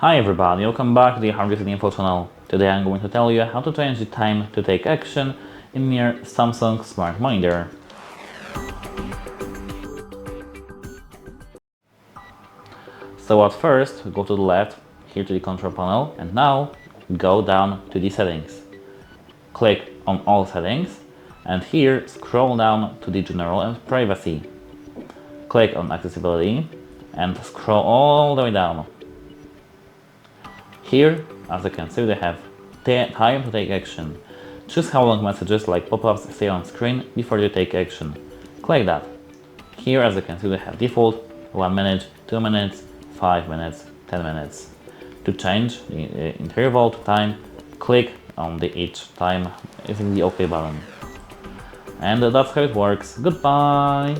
Hi everybody, welcome back to the Hardware Info channel. Today I'm going to tell you how to change the time to take action in your Samsung Smart Monitor. So at first, go to the left, here to the control panel, and now go down to the settings. Click on all settings, and here scroll down to the general and privacy. Click on accessibility, and scroll all the way down. Here, as you can see, we have time to take action. Choose how long messages like pop-ups stay on screen before you take action. Click that. Here, as you can see, we have default 1 minute, 2 minutes, 5 minutes, 10 minutes. To change the interval to time, click on the each time using the OK button. And that's how it works. Goodbye!